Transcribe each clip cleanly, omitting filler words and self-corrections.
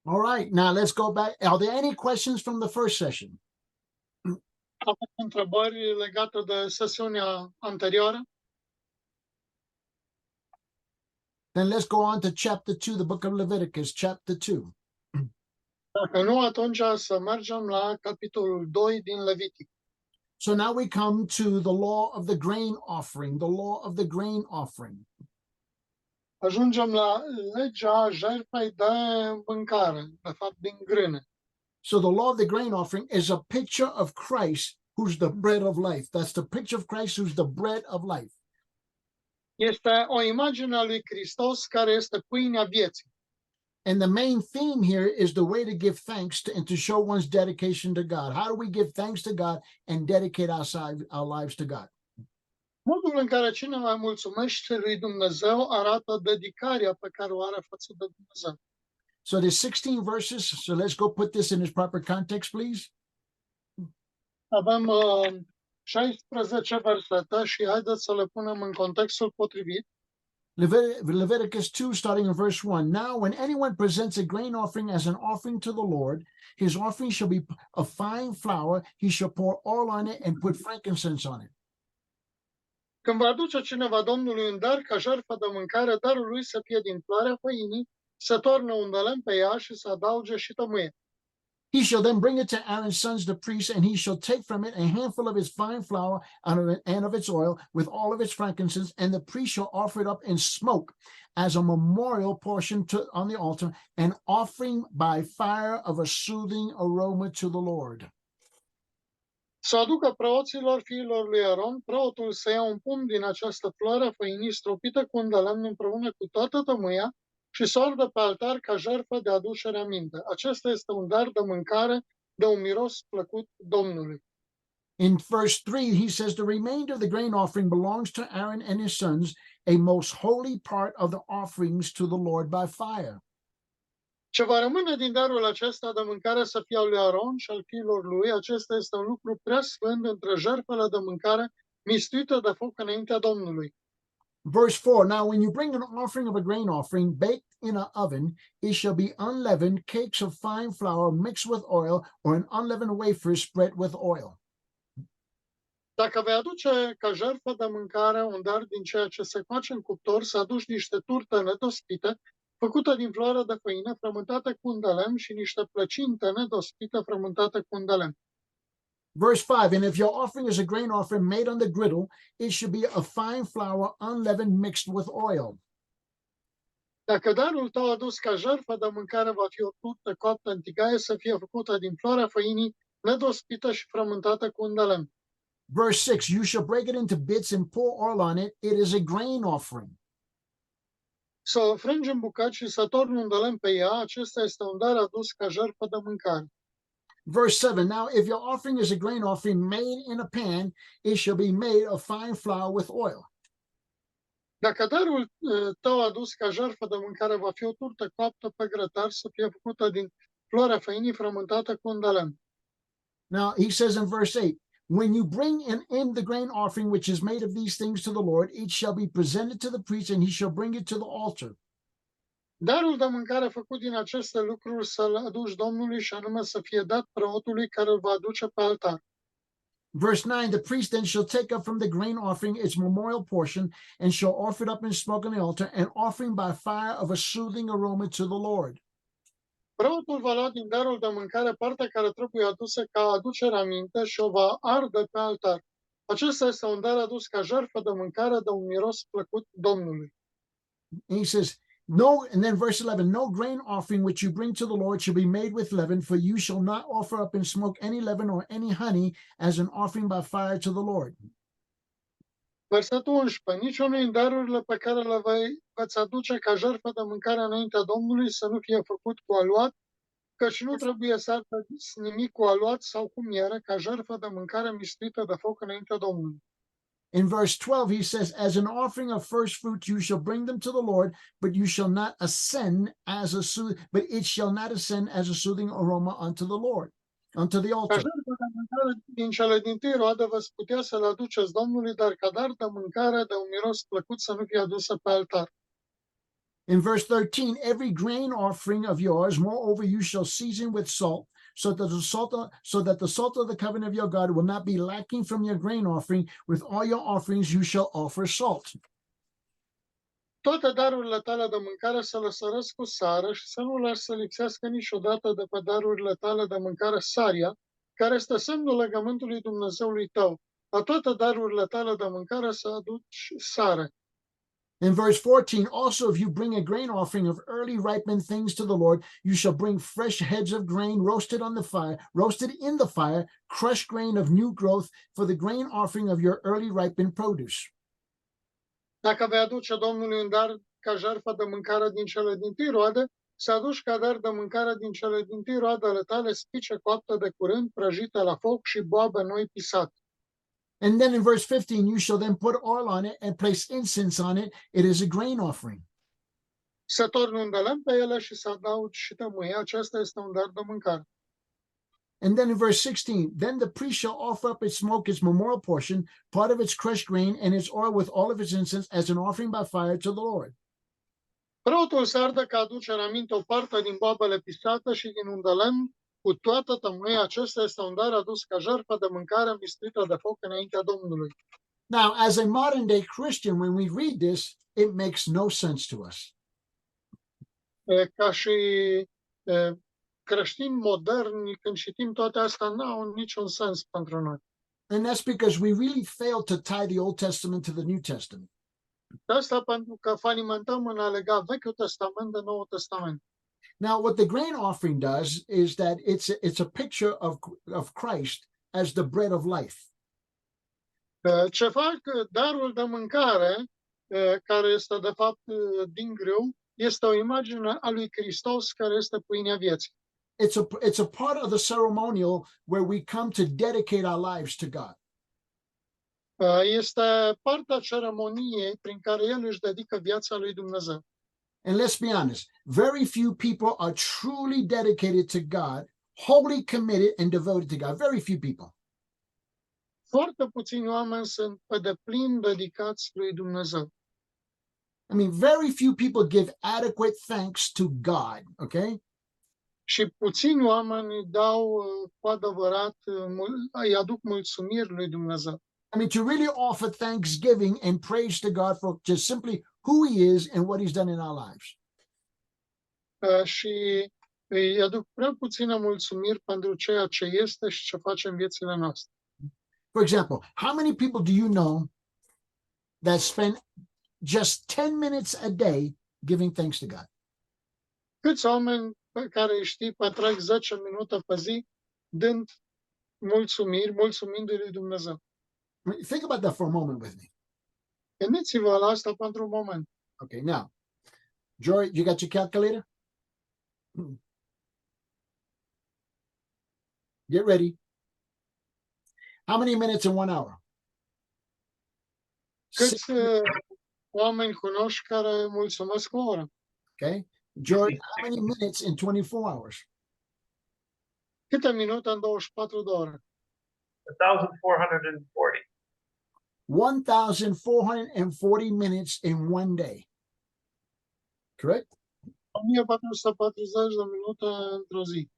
All right, now let's go back. Are there any questions from the first session? Aveți întrebări legate de sesiunea anterioară? Then let's go on to chapter 2, the book of Leviticus, chapter 2. Dacă nu, atunci să mergem la capitolul 2 din Levitic. So now we come to the law of the grain offering, the law of the grain offering. Ajungem la legea jertfei de mâncare, de fapt din grâne. So the law of the grain offering is a picture of Christ, who's the bread of life. That's the picture of Christ, who's the bread of life. Este o imagine a lui Hristos care este pâinea vieții. And the main theme here is the way to give thanks to, and to show one's dedication to God. How do we give thanks to God and dedicate our lives to God? Modul în care cine mai mulțumește lui Dumnezeu arată dedicarea pe care o are față de Dumnezeu. So there's 16 verses. So let's go put this in its proper context, please. Avem 16 versete și haideți să le punem în contextul potrivit. Leviticus 2, starting in verse 1. Now, when anyone presents a grain offering as an offering to the Lord, his offering shall be of fine flour. He shall pour oil on it and put frankincense on it. Când va aduce cineva Domnului un dar ca jertfă de mâncare, darul lui să fie din floarea făinii, să toarnă un de lemn pe ea și să adauge și tămâie. He shall then bring it to Aaron's sons, the priests, and he shall take from it a handful of its fine flour and of its oil with all of its frankincense, and the priest shall offer it up in smoke as a memorial portion on the altar, an offering by fire of a soothing aroma to the Lord. Să aducă preoților fiilor lui Aron, preotul să ia un pumn din această floare a făinii stropită cu un de lemn împreună cu toată tămâia și să ardă pe altar ca jertfă de aducere aminte. Acesta este un dar de mâncare, de un miros plăcut Domnului. In verse 3, he says, the remainder of the grain offering belongs to Aaron and his sons, a most holy part of the offerings to the Lord by fire. Ce va rămâne din darul acesta de mâncare să fie al lui Aron și al fiilor lui, acesta este un lucru prea sfânt între jertfele de mâncare mistuită de foc înaintea Domnului. Verse 4, now when you bring an offering of a grain offering baked in an oven, it shall be unleavened cakes of fine flour mixed with oil, or an unleavened wafer spread with oil. Dacă vei aduce ca jertfă de mâncare un dar din ceea ce se face în cuptor, să aduci niște turte nedospite, făcută din floare de făină, frământate cu un de lemn și niște plăcinte nedospite, frământate cu un de lemn. Verse 5, and if your offering is a grain offering made on the griddle, it should be a fine flour unleavened mixed with oil. Dacă darul tău adus ca jertfă de mâncare va fi o turtă coaptă în tigaie, să fie făcută din floarea făinii, nedospită și frământată cu un de lemn. Verse 6, you shall break it into bits and pour oil on it. It is a grain offering. Să o frângi în bucăți și să torni un de lemn pe ea, acesta este un dar adus ca jertfă de mâncare. Verse 7, now if your offering is a grain offering made in a pan, it shall be made of fine flour with oil. Dacă darul tău adus ca jertfă de mâncare va fi o turtă coaptă pe grătar, să fie făcută din floarea făinii frământată cu un de lemn. Now he says in verse 8, when you bring in the grain offering which is made of these things to the Lord, it shall be presented to the priest, and he shall bring it to the altar. Darul de mâncare făcut din aceste lucruri să-l aduci Domnului și anume să fie dat preotului care îl va aduce pe altar. Verse 9, the priest then shall take up from the grain offering its memorial portion and shall offer it up in smoke on the altar, an offering by fire of a soothing aroma to the Lord. Preotul va lua din darul de mâncare partea care trebuie adusă ca aducere aminte și o va arde pe altar. Acesta este un dar adus ca jertfă de mâncare, de un miros plăcut Domnului. And he says, no, and then verse 11, no grain offering which you bring to the Lord shall be made with leaven, for you shall not offer up in smoke any leaven or any honey as an offering by fire to the Lord. Versetul 11. Niciunul din darurile pe care le veți aduce ca jertfă de mâncare înaintea Domnului să nu fie făcut cu aluat, căci nu trebuie să ardeți nimic cu aluat sau cu miere, ca jertfă de mâncare mistuită de foc înaintea Domnului. In verse 12, he says, as an offering of first fruits, you shall bring them to the Lord, but you shall not ascend but it shall not ascend as a soothing aroma unto the Lord, unto the Ca altar. jertfă de mâncare din cele dintâi roade veți putea să le aduceți Domnului, dar ca dar de mâncare, de un miros plăcut să nu fie adusă pe altar. In verse 13, every grain offering of yours, moreover, you shall season with salt, so that the salt of the covenant of your God will not be lacking from your grain offering. With all your offerings you shall offer salt. Toate darurile tale de mâncare să le sărăți cu sară și să nu lași să lipsească niciodată de pe darurile tale de mâncare saria, care este semnul legământului Dumnezeului tău. La toate darurile tale de mâncare să aduci sare. In verse 14, also if you bring a grain offering of early ripened things to the Lord, you shall bring fresh heads of grain roasted in the fire, crushed grain of new growth for the grain offering of your early ripened produce. Dacă vei aduce Domnului un dar ca jertfă de mâncare din cele dintâi roade, să aduci ca dar de mâncare din cele dintâi roade ale tale spice coaptă de curând, prăjite la foc și boabe noi pisate. And then in verse 15, you shall then put oil on it and place incense on it. It is a grain offering. Să torni un de lemn pe ele și să adaugi și tămâie. Acesta este un dar de mâncare. And then in verse 16, then the priest shall offer up its smoke, its memorial portion, part of its crushed grain, and its oil with all of its incense as an offering by fire to the Lord. Preotul să ardă ca aducere aminte o parte din boabele pisate și din un de lemn cu toată tămâia. Acesta este un dar adus ca jertfă de mâncare mistuită de foc înaintea Domnului. Now, as a modern day Christian, when we read this, it makes no sense to us. Ca și creștini moderni, când citim toate astea, nu au niciun sens pentru noi. And that's because we really fail to tie the Old Testament to the New Testament. De asta pentru că falimentăm în a lega Vechiul Testament de Noul Testament. Now, what the grain offering does is that it's a picture of Christ as the bread of life. Ce fac darul de mâncare, care este de fapt din grâu, este o imagine a lui Hristos care este pâinea vieții. It's a part of the ceremonial where we come to dedicate our lives to God. Este partea ceremoniei prin care el își dedică viața lui Dumnezeu. And let's be honest, very few people are truly dedicated to God, wholly committed and devoted to God. Very few people. Foarte puțini oameni sunt pe deplin dedicați lui Dumnezeu. I mean, very few people give adequate thanks to God, okay? Și puțini oameni dau cu adevărat, îi aduc mulțumiri lui Dumnezeu. I mean, to really offer thanksgiving and praise to God for just simply who he is and what he's done in our lives. Și îi aduc prea puține mulțumiri pentru ceea ce este și ce face în viețile noastre. For example, how many people do you know that spend just 10 minutes a day giving thanks to God? Câți oameni pe care îi știi petrec 10 minute pe zi dând mulțumindu-i lui Dumnezeu? I mean, think about that for a moment with me. Gândiți-vă la asta pentru un moment. Okay, now, Jory, you got your calculator? Get ready. How many minutes in 1 hour? Câți oameni cunoști care mulțumesc o oră? Okay. Jory, how many minutes in 24 hours? Câte minute în 24 de ore? 1,440. 1,440 minutes in one day. Correct? 1440 de minute într-o zi.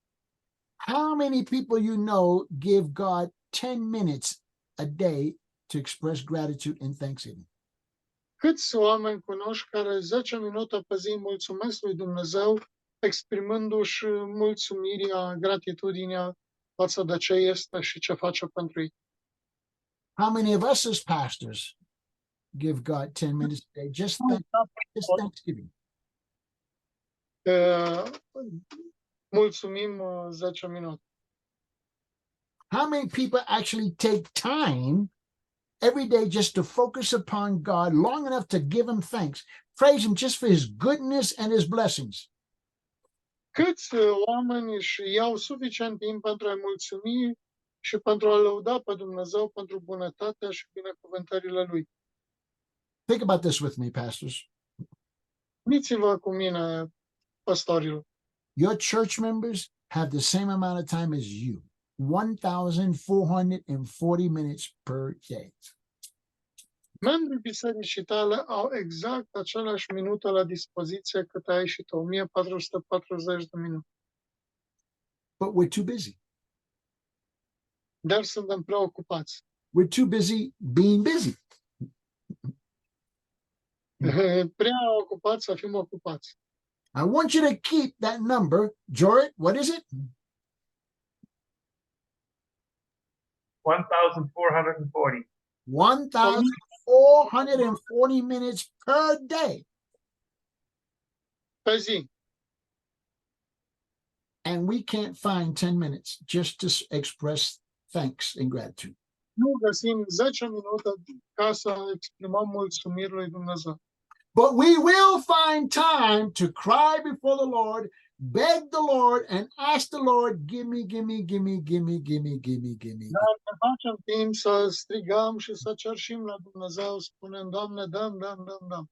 How many people you know give God 10 minutes a day to express gratitude and thanksgiving? Câți oameni cunoști care 10 minute pe zi mulțumesc lui Dumnezeu, exprimându-și mulțumirea, gratitudinea față de ce este și ce face pentru ei? How many of us as pastors give God 10 minutes a day just thanksgiving? Mulțumim 10 minute. How many people actually take time every day just to focus upon God long enough to give him thanks, praise him just for his goodness and his blessings? Câți oameni își iau suficient timp pentru a-i mulțumi și pentru a lăuda pe Dumnezeu pentru bunătatea și binecuvântările lui? Think about this with me, pastors. Gândiți-vă cu mine, pastorilor. Your church members have the same amount of time as you, 1,440 minutes per day. Membrii bisericii tale au exact același minute la dispoziție cât ai și tu, 1440 de minute. But we're too busy. Dar suntem preocupați. We're too busy being busy. Prea ocupați să fim ocupați. I want you to keep that number. Jorrit, what is it? 1,440. 1,440 minutes per day. Pe zi. And we can't find 10 minutes just to express thanks and gratitude. Nu găsim 10 minute ca să exprimăm mulțumiri lui Dumnezeu. But we will find time to cry before the Lord, beg the Lord, and ask the Lord, give me, give me, give me, give me, give me, give me, give me. Dar ne facem timp să strigăm și să cerșim la Dumnezeu, spunem, Doamne, dăm, dăm, dăm, dăm.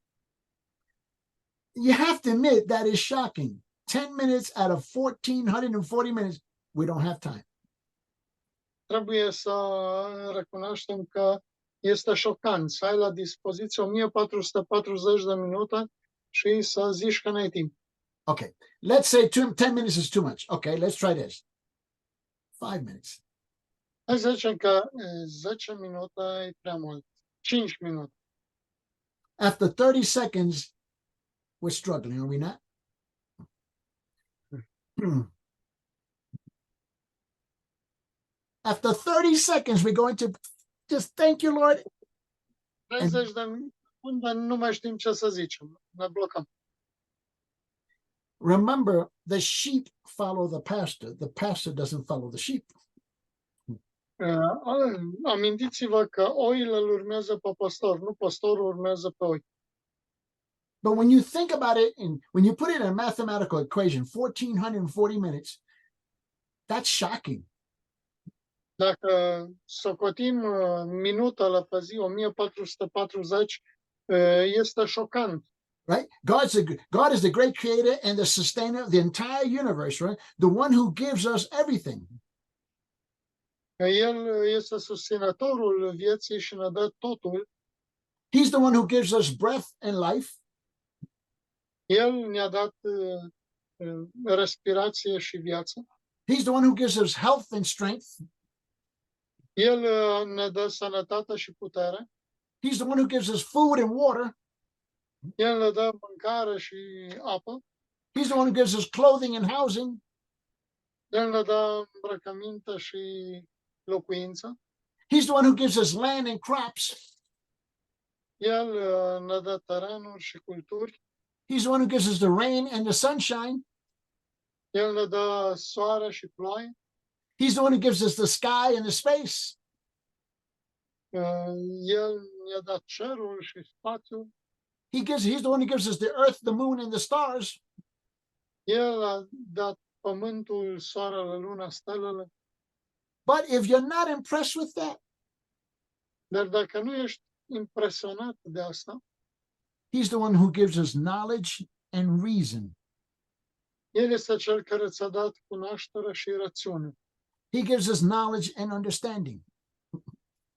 You have to admit that is shocking. 10 minutes out of 1,440 minutes, we don't have time. Trebuie să recunoaștem că este șocant să ai la dispoziție 1440 de minute și să zici că n-ai timp. Okay, let's say 10 minutes is too much. Okay, let's try this. 5 minutes. Hai să zicem că 10 minute e prea mult. 5 minute. After 30 seconds, we're struggling, are we not? After 30 seconds, we're going to just thank you, Lord. 30 de secunde nu mai știm ce să zicem. Ne blocăm. Remember, the sheep follow the pastor. The pastor doesn't follow the sheep. Amintiți-vă că oile îl urmează pe păstor, nu păstorul urmează pe oi. But when you think about it, and when you put it in a mathematical equation, 1,440 minutes, that's shocking. Dacă socotim minutele pe zi, 1440, este șocant. Right? God is the great creator and the sustainer of the entire universe, right? The one who gives us everything. El este susținătorul vieții și ne dă totul. He's the one who gives us breath and life. El ne-a dat respirație și viață. He's the one who gives us health and strength. El ne dă sănătate și putere. He's the one who gives us food and water. El ne dă mâncare și apă. He's the one who gives us clothing and housing. El ne dă îmbrăcăminte și locuință. He's the one who gives us land and crops. El ne dă terenuri și culturi. He's the one who gives us the rain and the sunshine. El ne dă soare și ploaie. He's the one who gives us the sky and the space. El ne-a dat cerul și spațiul. He's the one who gives us the earth, the moon, and the stars. El a dat pământul, soarele, luna, stelele. But if you're not impressed with that, Dar dacă nu ești impresionat de asta, he's the one who gives us knowledge and reason. El este cel care ți-a dat cunoaștere și rațiune. He gives us knowledge and understanding.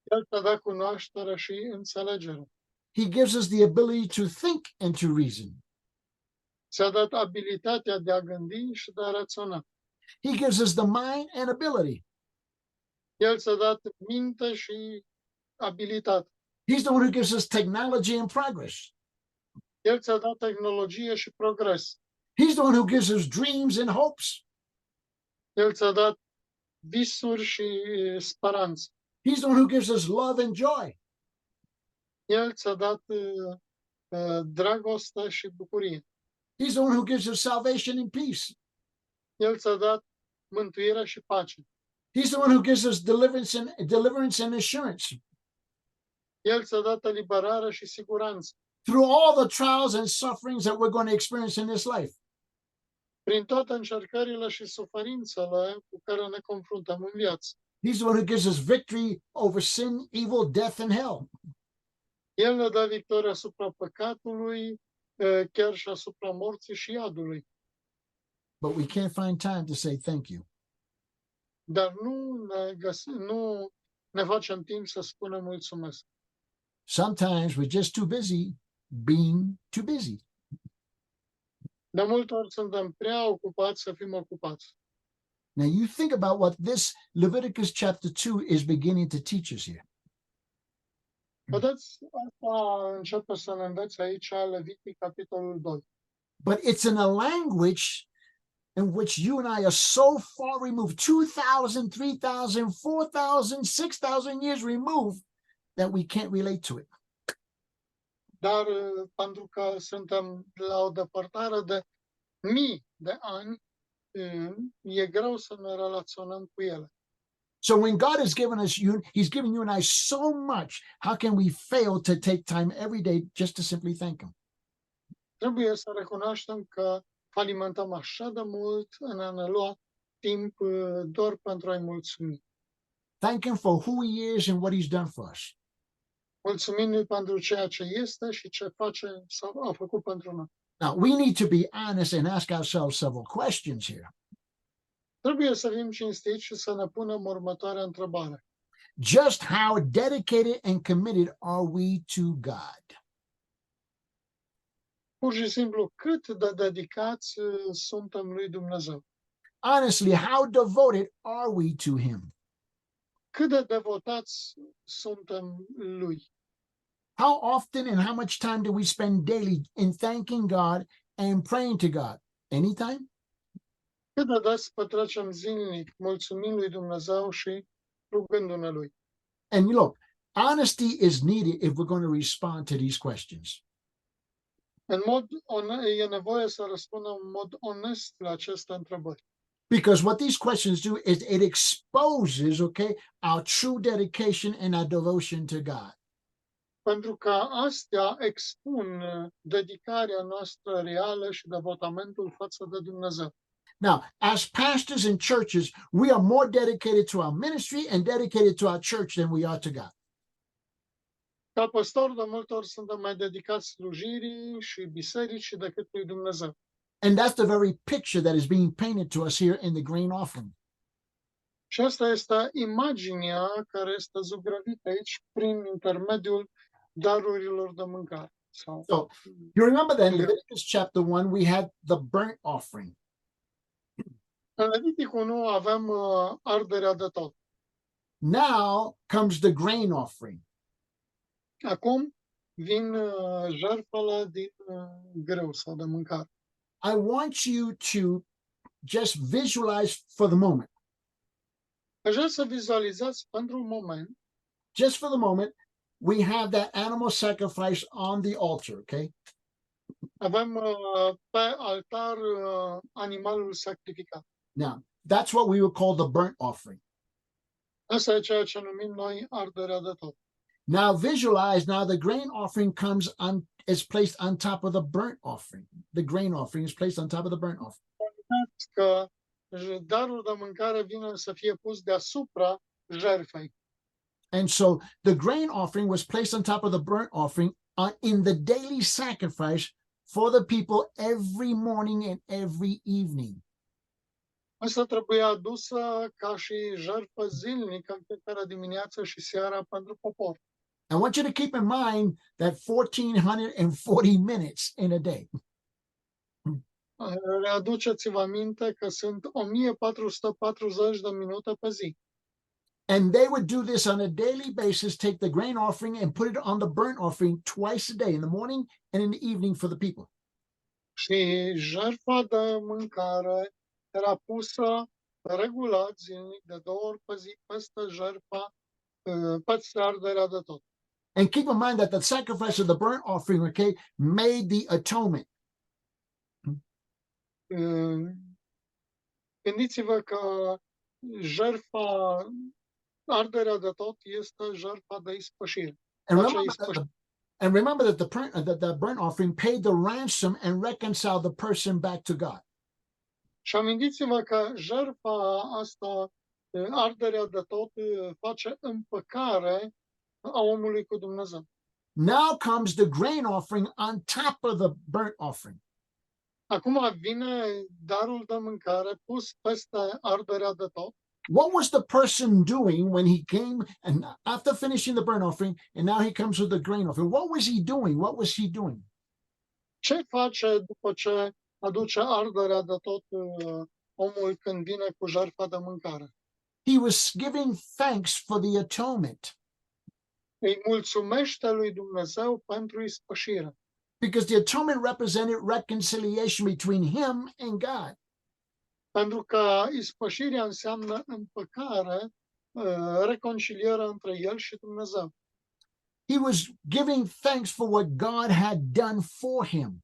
El ți-a dat cunoaștere și înțelegere. He gives us the ability to think and to reason. Ți-a dat abilitatea de a gândi și de a raționa. He gives us the mind and ability. El ți-a dat minte și abilitate. He's the one who gives us technology and progress. El ți-a dat tehnologie și progres. He's the one who gives us dreams and hopes. El ți-a dat visuri și speranță. He's the one who gives us love and joy. El ți-a dat dragoste și bucurie. He's the one who gives us salvation and peace. El ți-a dat mântuire și pace. He's the one who gives us deliverance and assurance. El ți-a dat eliberare și siguranță. Through all the trials and sufferings that we're going to experience in this life. Prin toate încercările și suferințele cu care ne confruntăm în viață. He's the one who gives us victory over sin, evil, death, and hell. El ne dă victoria asupra păcatului, chiar și asupra morții și iadului. But we can't find time to say thank you. Dar nu ne facem timp să spunem mulțumesc. Sometimes we're just too busy being too busy. De multe ori suntem prea ocupați să fim ocupați. Now you think about what this Leviticus chapter 2 is beginning to teach us here. Vedeți, asta începe să ne învețe aici Levitic, capitolul 2. But it's in a language in which you and I are so far removed, 2,000, 3,000, 4,000, 6,000 years removed, that we can't relate to it. Dar pentru că suntem la o depărtare de mii de ani, e greu să ne relaționăm cu ele. So when God has given us he's given you and I so much, how can we fail to take time every day just to simply thank him? Trebuie să recunoaștem că falimentăm așa de mult în a ne lua timp doar pentru a-i mulțumi. Thank him for who he is and what he's done for us. Mulțumim pentru ceea ce este și ce face sau a făcut pentru noi. Now, we need to be honest and ask ourselves several questions here. Trebuie să fim cinstiți și să ne punem următoarea întrebare. Just how dedicated and committed are we to God? Pur și simplu, cât de dedicați suntem lui Dumnezeu? Honestly, how devoted are we to him? Cât de devotați suntem lui? How often and how much time do we spend daily in thanking God and praying to God? Anytime? Cât de des petrecem zilnic mulțumind lui Dumnezeu și rugându-ne lui? And look, honesty is needed if we're going to respond to these questions. E nevoie să răspundem în mod onest la aceste întrebări. Because what these questions do is it exposes, our true dedication and our devotion to God. Pentru că astea expun dedicarea noastră reală și devotamentul față de Dumnezeu. Now, as pastors in churches, we are more dedicated to our ministry and dedicated to our church than we are to God. Ca păstor, de multe ori suntem mai dedicați slujirii și bisericii decât lui Dumnezeu. And that's the very picture that is being painted to us here in the grain offering. Și asta este imaginea care este zugrăvită aici prin intermediul darurilor de mâncare. So, you remember that in Leviticus chapter 1, we had the burnt offering. În Levitic 1 avem arderea de tot. Now comes the grain offering. Acum vin jertfele din grâu sau de mâncare. I want you to just visualize for the moment. Aș vrea să vizualizați pentru un moment. Just for the moment, we have that animal sacrifice on the altar, okay? Avem pe altar animalul sacrificat. Now, that's what we would call the burnt offering. Asta e ceea ce numim noi arderea de tot. Now visualize, now the grain offering is placed on top of the burnt offering. The grain offering is placed on top of the burnt offering. Că darul de mâncare vine să fie pus deasupra jertfei. And so the grain offering was placed on top of the burnt offering in the daily sacrifice for the people every morning and every evening. Asta trebuie adusă ca și jertfă zilnică în fiecare dimineață și seara pentru popor. I want you to keep in mind that 1,440 minutes in a day. Readuceți-vă aminte că sunt 1440 de minute pe zi. And they would do this on a daily basis, take the grain offering and put it on the burnt offering twice a day, in the morning and in the evening for the people. Și jertfa de mâncare era pusă regulat zilnic de 2 ori pe zi peste jertfa, peste arderea de tot. And keep in mind that the sacrifice of the burnt offering, made the atonement. Gândiți-vă că jertfa, arderea de tot este jertfa de ispășire. And remember that the burnt offering paid the ransom and reconciled the person back to God. Și amintiți-vă că jertfa asta, arderea de tot, face împăcare a omului cu Dumnezeu. Now comes the grain offering on top of the burnt offering. Acum vine darul de mâncare pus peste arderea de tot. What was the person doing when he came and after finishing the burnt offering, and now he comes with the grain offering? What was he doing? What was he doing? Ce face după ce aduce arderea de tot omul când vine cu jertfa de mâncare? He was giving thanks for the atonement, Îi mulțumește lui Dumnezeu pentru ispășire. because the atonement represented reconciliation between him and God. Pentru că ispășirea înseamnă împăcare, reconcilierea între el și Dumnezeu. He was giving thanks for what God had done for him.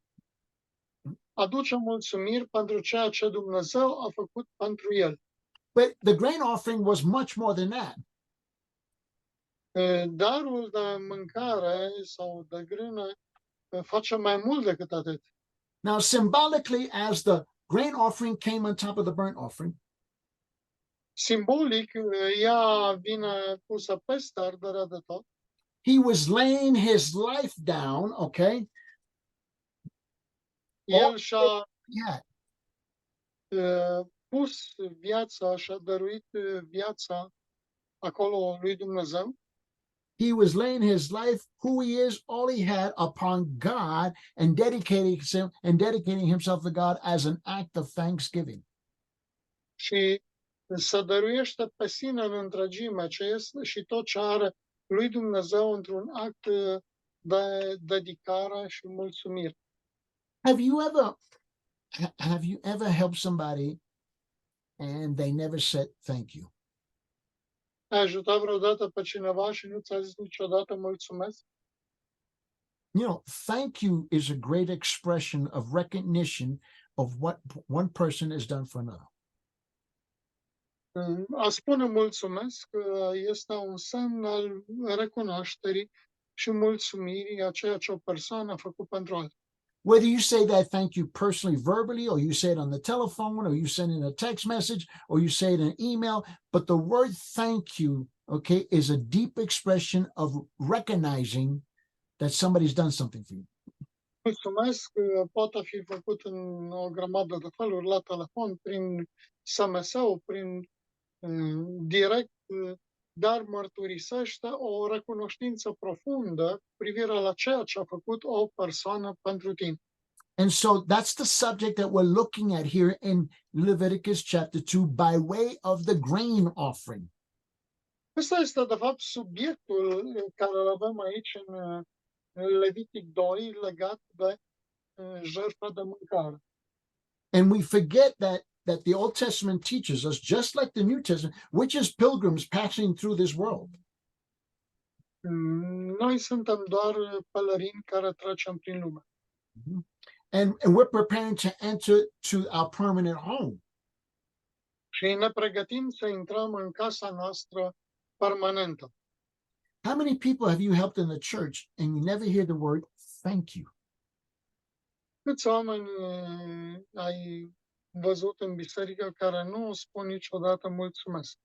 Aduce mulțumiri pentru ceea ce Dumnezeu a făcut pentru el. But the grain offering was much more than that. Darul de mâncare sau de grâne face mai mult decât atât. Now, symbolically, as the grain offering came on top of the burnt offering, Simbolic, ea vine pusă peste arderea de tot. he was laying his life down, okay? El și-a Yeah. pus viața, și-a dăruit viața acolo lui Dumnezeu. He was laying his life, who he is, all he had upon God, and dedicating himself to God as an act of thanksgiving. Și se dăruiește pe sine în întregime ce este și tot ce are lui Dumnezeu într-un act de dedicare și mulțumire. Have you ever helped somebody and they never said thank you? Ai ajutat vreodată pe cineva și nu ți-a zis niciodată mulțumesc? You know, thank you is a great expression of recognition of what one person has done for another. A spune mulțumesc este un semn al recunoașterii și mulțumirii a ceea ce o persoană a făcut pentru alții. Whether you say that thank you personally, verbally, or you say it on the telephone, or you send in a text message, or you say it in an email, but the word thank you, okay, is a deep expression of recognizing that somebody's done something for you. Mulțumesc poate fi făcut în o grămadă de feluri, la telefon, prin SMS-ul, prin direct, dar mărturisește o recunoștință profundă cu privire la ceea ce a făcut o persoană pentru tine. And so that's the subject that we're looking at here in Leviticus chapter 2 by way of the grain offering. Ăsta este, de fapt, subiectul care îl avem aici în Levitic 2 legat de jertfa de mâncare. And we forget that the Old Testament teaches us, just like the New Testament, which is pilgrims passing through this world. Noi suntem doar pelerini care trecem prin lume. And we're preparing to enter to our permanent home. Și ne pregătim să intrăm în casa noastră permanentă. How many people have you helped in the church and you never hear the word thank you? Câți oameni ai văzut în biserică care nu spun niciodată mulțumesc?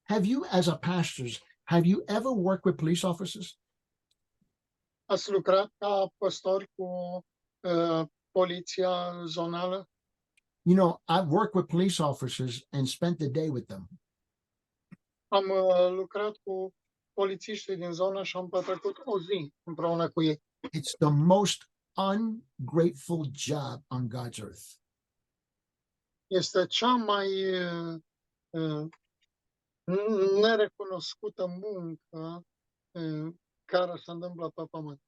Have you, as a pastor, have you ever worked with police officers? Ați lucrat ca păstori cu poliția zonală? You know, I've worked with police officers and spent the day with them. Am lucrat cu polițiștii din zonă și am petrecut o zi împreună cu ei. It's the most ungrateful job on God's earth. Este cea mai nerecunoscută muncă care se întâmplă pe pământ.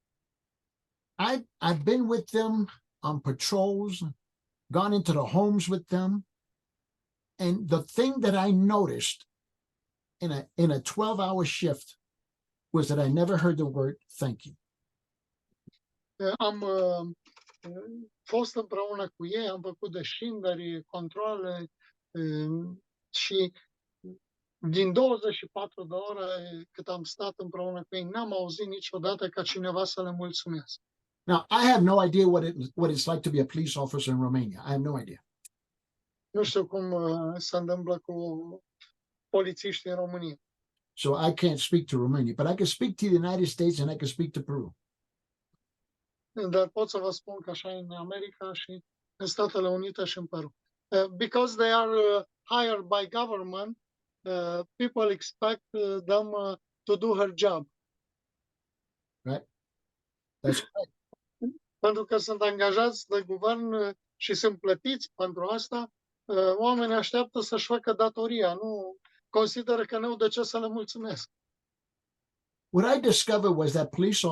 I've been with them on patrols, gone into the homes with them, and the thing that I noticed in a 12-hour shift was that I never heard the word thank you. Am fost împreună cu ei, am făcut descinderi, controle și din 24 de ore cât am stat împreună cu ei, n-am auzit niciodată ca cineva să le mulțumesc. Now, I have no idea what it's like to be a police officer in Romania. I have no idea. Nu știu cum se întâmplă cu polițiștii în România. So I can't speak to Romania, but I can speak to the United States and I can speak to Peru. Dar pot să vă spun că așa e în America și în Statele Unite și în Peru. Because they are hired by government, people expect them to do her job. Right? That's right. Pentru că sunt angajați de guvern și sunt plătiți pentru asta, oamenii așteaptă să-și facă datoria, nu consideră că n-au de ce să le mulțumesc. What I discovered was that police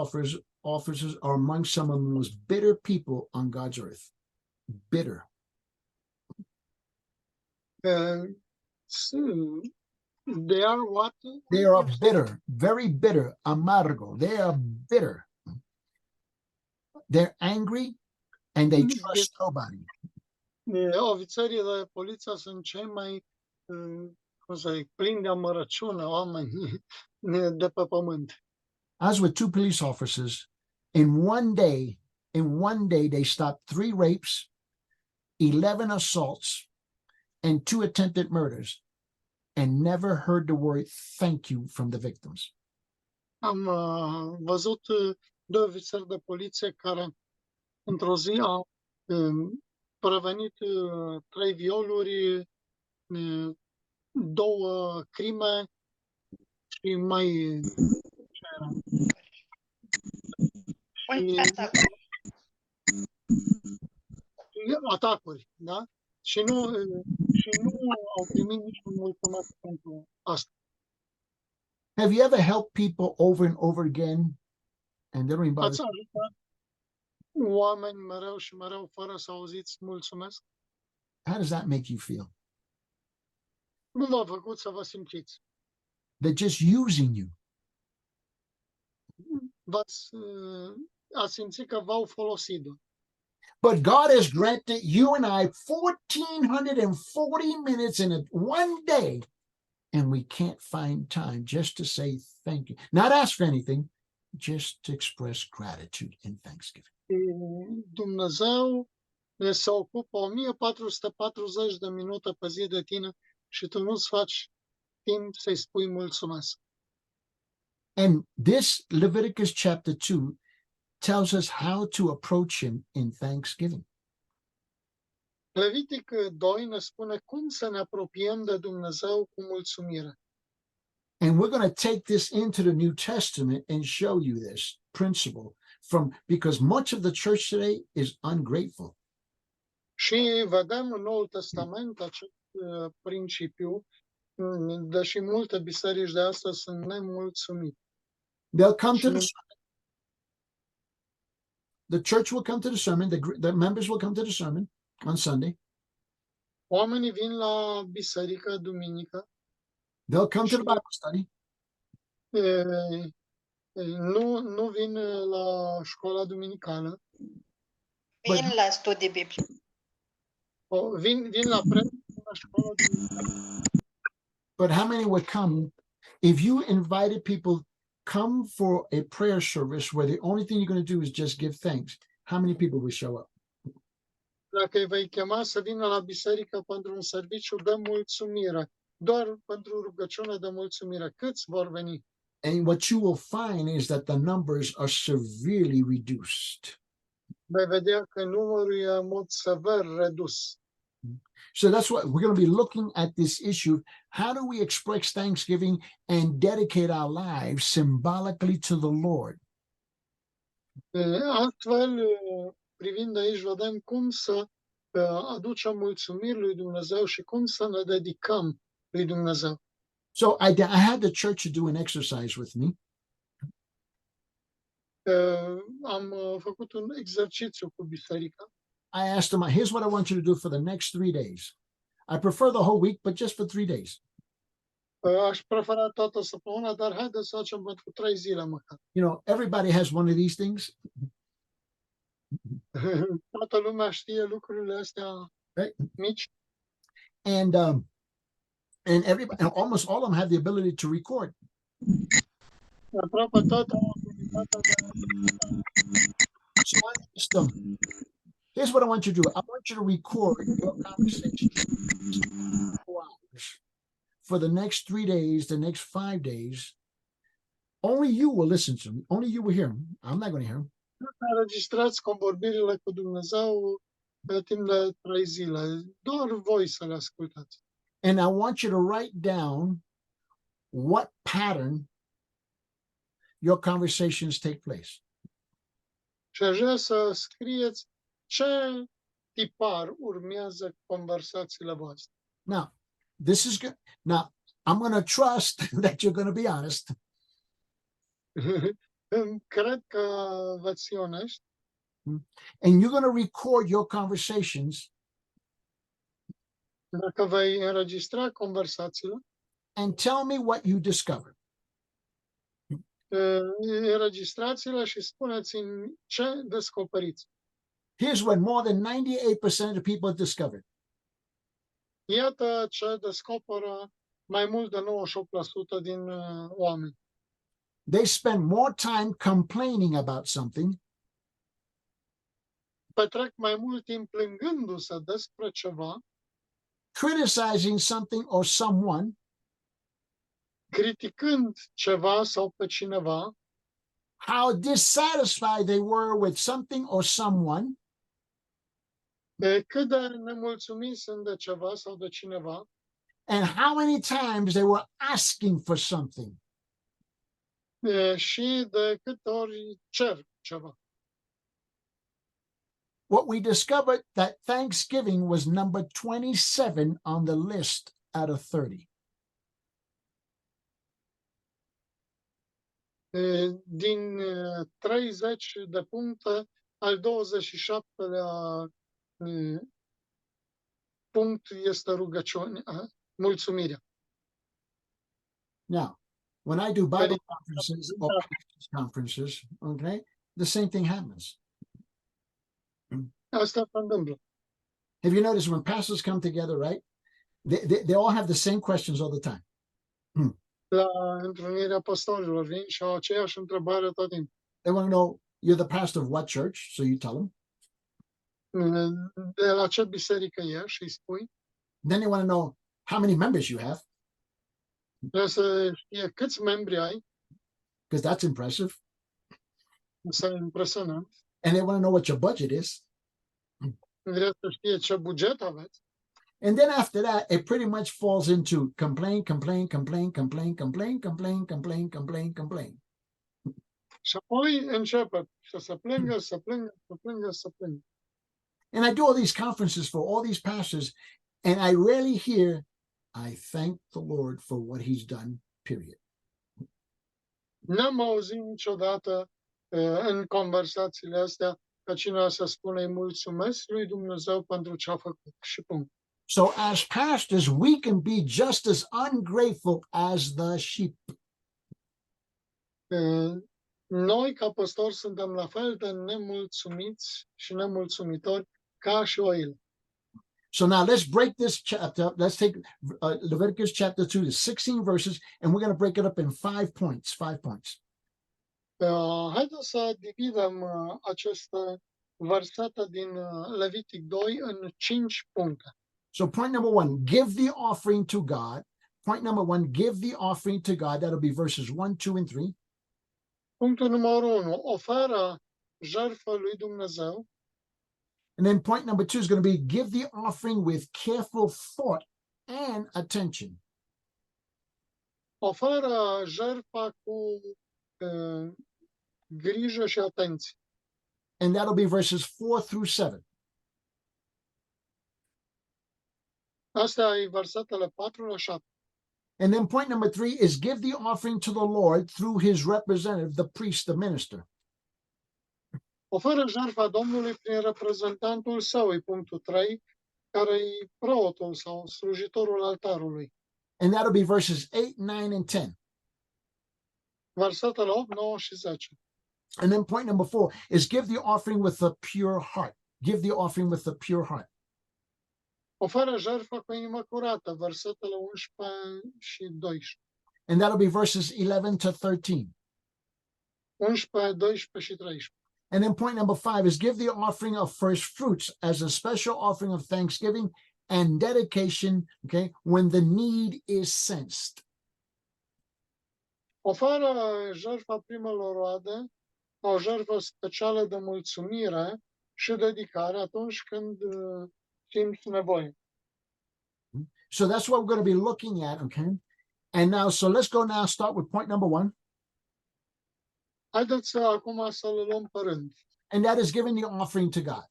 officers are among some of the most bitter people on God's earth. Bitter. They are what? They are bitter, very bitter, amargo. They are bitter. They're angry and they trust nobody. Ofițerii de poliție sunt cei mai, cum să zic, plini de amărăciune, oameni de pe pământ. I was with two police officers. In one day, they stopped 3 rapes, 11 assaults, and 2 attempted murders, and never heard the word thank you from the victims. Am văzut 2 ofițeri de poliție care într-o zi au prevenit 3 violuri, 2 crime și mai atacuri, da? Și nu au primit niciun mulțumesc pentru asta. Have you ever helped people over and over again and they don't even bother? Ați ajutat oameni mereu și mereu fără să auziți mulțumesc? How does that make you feel? Nu v-a făcut să vă simțiți. They're just using you. Ați simțit că v-au folosit. But God has granted you and I 1,440 minutes in one day, and we can't find time just to say thank you. Not ask for anything, just to express gratitude and thanksgiving. Dumnezeu se ocupă 1440 de minute pe zi de tine și tu nu-ți faci timp să-i spui mulțumesc. And this Leviticus chapter 2 tells us how to approach him in thanksgiving. Levitic 2 ne spune cum să ne apropiem de Dumnezeu cu mulțumire. And we're going to take this into the New Testament and show you this principle because much of the church today is ungrateful. Și vedem în Noul Testament acest principiu, deși multe biserici de astăzi sunt nemulțumite. They'll come to the sermon. The church will come to the sermon. The members will come to the sermon on Sunday. Oamenii vin la biserică duminică. They'll come to the Bible study. Nu vin la școala duminicală. Vin la studii biblice. Vin la la școala duminicală. But how many would come if you invited people come for a prayer service where the only thing you're going to do is just give thanks? How many people will show up? Dacă îi vei chema să vină la biserică pentru un serviciu de mulțumire, doar pentru rugăciune de mulțumire, câți vor veni? And what you will find is that the numbers are severely reduced. Vei vedea că numărul e în mod sever redus. So that's what we're going to be looking at this issue. How do we express thanksgiving and dedicate our lives symbolically to the Lord? Astfel, privind aici, vedem cum să aducem mulțumiri lui Dumnezeu și cum să ne dedicăm lui Dumnezeu. So I had the church to do an exercise with me. Am făcut un exercițiu cu biserica. I asked them, here's what I want you to do for the next 3 days. I prefer the whole week, but just for 3 days. Aș prefera toată săptămâna, dar haideți să facem pentru 3 zile măcar. You know, everybody has one of these things. Toată lumea știe lucrurile astea mici. And almost all of them have the ability to record. Aproape toate au abilitatea So here's what I want you to do. I want you to record your conversation for 4 hours. For the next 3 days, the next 5 days, only you will listen to me. Only you will hear him. I'm not going to hear him. Înregistrați convorbirile cu Dumnezeu pe timp de 3 zile. Doar voi să le ascultați. And I want you to write down what pattern your conversations take place. Și aș vrea să scrieți ce tipar urmează conversațiile voastre. Now, this is good. Now, I'm going to trust that you're going to be honest. Cred că veți fi onești And you're going to record your conversations dacă vei înregistra conversațiile, and tell me what you discovered. înregistrați-le și spuneți-mi ce descoperiți. Here's what more than 98% of people discovered. Iată ce descoperă mai mult de 98% din oameni. They spend more time complaining about something Petrec mai mult timp plângându-se despre ceva, criticizing something or someone criticând ceva sau pe cineva, how dissatisfied they were with something or someone, de cât de nemulțumiți sunt de ceva sau de cineva and how many times they were asking for something. și de câte ori cer ceva. What we discovered that Thanksgiving was number 27 on the list out of 30. Din 30 de puncte, al 27-lea punct este rugăciunea, mulțumirea. Now, when I do Bible Very- conferences or pastors' conferences, okay, the same thing happens. Asta se întâmplă. Have you noticed when pastors come together, right? They all have the same questions all the time. La întrunirea pastorilor vin și au aceeași întrebare tot timpul. They want to know, you're the pastor of what church? So you tell them. De la ce biserică ești și îi spui. Then they want to know how many members you have, Vrea să știe câți membri ai, because that's impressive. să e impresionant. And they want to know what your budget is. Vrea să știe ce buget aveți. And then after that, it pretty much falls into complain. Și apoi începe să se plângă, să plângă, să plângă, să plângă. And I do all these conferences for all these pastors, and I rarely hear, I thank the Lord for what he's done, period. N-am auzit niciodată în conversațiile astea ca cineva să spună îi mulțumesc lui Dumnezeu pentru ce a făcut și punct. So as pastors, we can be just as ungrateful as the sheep. Noi, ca păstori, suntem la fel de nemulțumiți și nemulțumitori ca și oile. So now let's break this chapter up. Let's take Leviticus chapter 2, the 16 verses, and we're going to break it up in 5 points. 5 points. Haideți să dividem aceste versete din Levitic 2 în 5 puncte. So point number 1, give the offering to God. Point number 1, give the offering to God. That'll be verses 1, 2, and 3. Punctul numărul 1, oferă jertfă lui Dumnezeu. And then point number 2 is going to be give the offering with careful thought and attention. Oferă jertfa cu grijă și atenție. And that'll be verses 4 through 7. Asta e versetele 4 la 7. And then point number 3 is give the offering to the Lord through his representative, the priest, the minister. Oferă jertfa Domnului prin reprezentantul său, e punctul 3, care e preotul sau slujitorul altarului. And that'll be verses 8, 9, and 10. Versetele 8, 9 și 10. And then point number 4 is give the offering with a pure heart. Give the offering with a pure heart. Oferă jertfa cu inimă curată, versetele 11 și 12. And that'll be verses 11 to 13. 11, 12 și 13. And then point number 5 is give the offering of first fruits as a special offering of thanksgiving and dedication, okay, when the need is sensed. Oferă jertfa primelor roade, o jertfă specială de mulțumire și dedicare atunci când simți nevoie. So that's what we're going to be looking at, okay? And now, so let's go now, start with point number 1, Haideți acum să-l luăm pe rând. and that is giving the offering to God.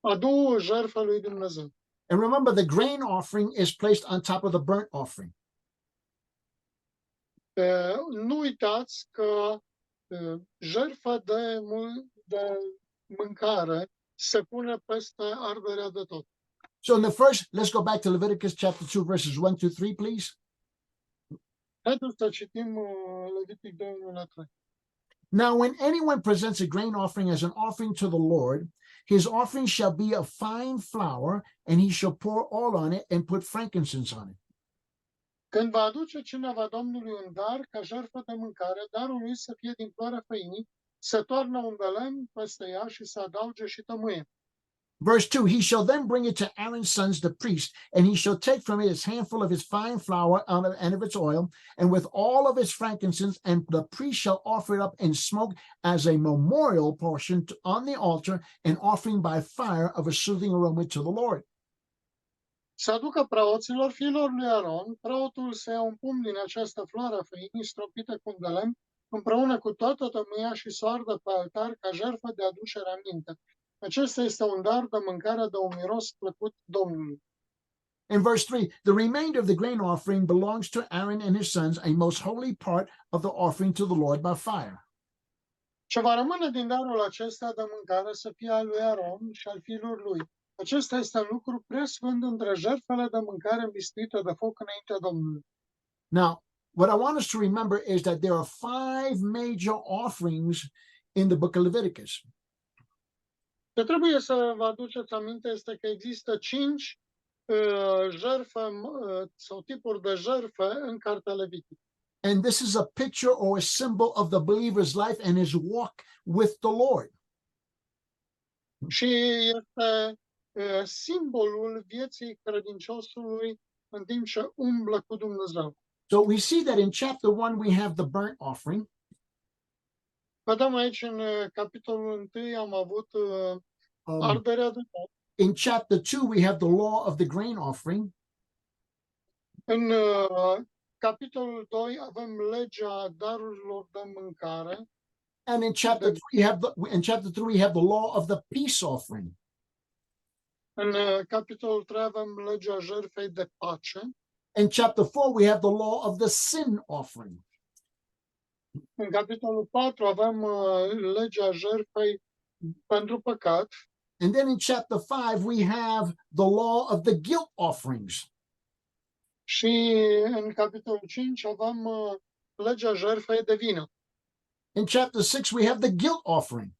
Adu jertfa lui Dumnezeu. And remember, the grain offering is placed on top of the burnt offering. Nu uitați că jertfa de mâncare se pune peste arderea de tot. So in the first, let's go back to Leviticus chapter 2, verses 1 through 3, please. Haideți să citim Levitic 2:1-3. Now, when anyone presents a grain offering as an offering to the Lord, his offering shall be of fine flour, and he shall pour oil on it and put frankincense on it. Când va aduce cineva Domnului un dar ca jertfă de mâncare, darul lui să fie din floarea făinii, să toarnă un de lemn peste ea și să adauge și tămâie. Verse 2, he shall then bring it to Aaron's sons, the priests, and he shall take from it his handful of his fine flour and of its oil, and with all of its frankincense, and the priest shall offer it up in smoke as a memorial portion on the altar, an offering by fire of a soothing aroma to the Lord. Să aducă preoților fiilor lui Aron, preotul să ia un pumn din această floare a făinii stropită cu un de lemn, împreună cu toată tămâia și să o ardă pe altar ca jertfă de aducere aminte. Acesta este un dar de mâncare de un miros plăcut Domnului. In verse 3, the remainder of the grain offering belongs to Aaron and his sons, a most holy part of the offering to the Lord by fire. Ce va rămâne din darul acesta de mâncare să fie al lui Aron și al fiilor lui. Acesta este un lucru preasfânt între jertfele de mâncare bistuită de foc înaintea Domnului. Now, what I want us to remember is that there are 5 major offerings in the book of Leviticus. Ce trebuie să vă aduceți aminte este că există 5 jertfe sau tipuri de jertfe în cartea Levitic. And this is a picture or a symbol of the believer's life and his walk with the Lord. Și este simbolul vieții credinciosului în timp ce umblă cu Dumnezeu. So we see that in chapter 1, we have the burnt offering. Vedem aici în capitolul 1 am avut arderea de tot. In chapter 2, we have the law of the grain offering. În capitolul 2 avem legea darurilor de mâncare. And in chapter 3, we have the law of the peace offering. În capitolul 3 avem legea jertfei de pace. In chapter 4, we have the law of the sin offering. În capitolul 4 avem legea jertfei pentru păcat. And then in chapter 5, we have the law of the guilt offerings. Și în capitolul 5 avem legea jertfei de vină. In chapter 6, we have the guilt offering.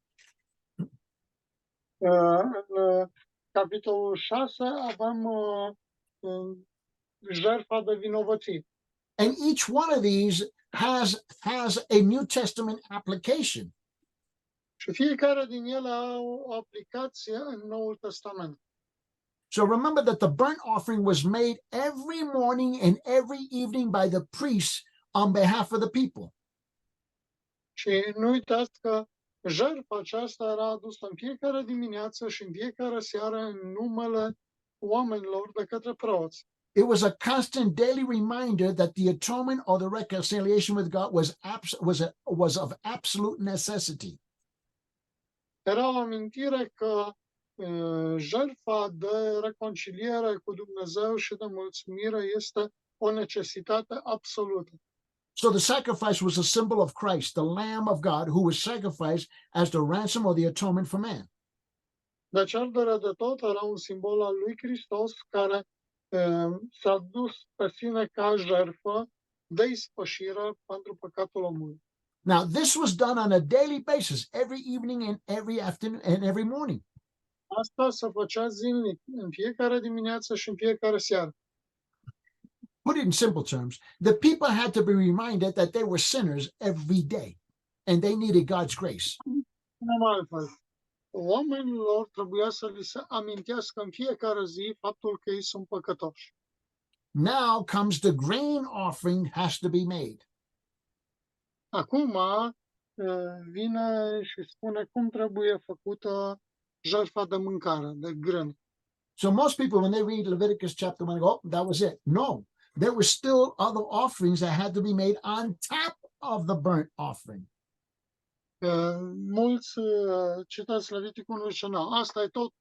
În capitolul 6 avem jertfa de vinovăție. And each one of these has a New Testament application. Și fiecare din ele are o aplicație în Noul Testament. So remember that the burnt offering was made every morning and every evening by the priests on behalf of the people. Și nu uitați că jertfa aceasta era adusă în fiecare dimineață și în fiecare seară în numele oamenilor de către preoți. It was a constant daily reminder that the atonement or the reconciliation with God was of absolute necessity. Era o amintire că jertfa de reconciliere cu Dumnezeu și de mulțumire este o necesitate absolută. So the sacrifice was a symbol of Christ, the Lamb of God, who was sacrificed as the ransom or the atonement for man. Deci arderea de tot era un simbol al lui Hristos care s-a dus pe sine ca jertfă de ispășire pentru păcatul omului. Now, this was done on a daily basis, every evening and every afternoon and every morning. Asta se făcea zilnic, în fiecare dimineață și în fiecare seară. Put it in simple terms, the people had to be reminded that they were sinners every day and they needed God's grace. Altfel, oamenilor trebuia să li se amintească în fiecare zi faptul că ei sunt păcătoși. Now comes the grain offering has to be made. Acum vine și spune cum trebuie făcută jertfa de mâncare, de grân. So most people, when they read Leviticus chapter 1, go, oh, that was it. No, there were still other offerings that had to be made on top of the burnt offering. Mulți citați Leviticul 1 și nu, asta e tot,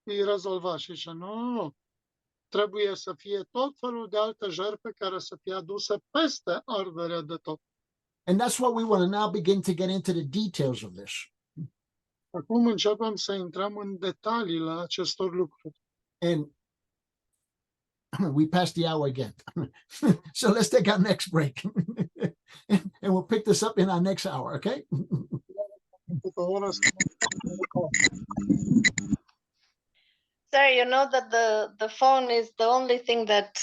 e rezolvat și zice, nu. Trebuie să fie tot felul de alte jertfe care să fie aduse peste arderea de tot. And that's what we want to now begin to get into the details of this. Acum începem să intrăm în detaliile acestor lucruri. And we passed the hour again. So let's take our next break. And we'll pick this up in our next hour, okay? Sir, you know that the phone is the only thing that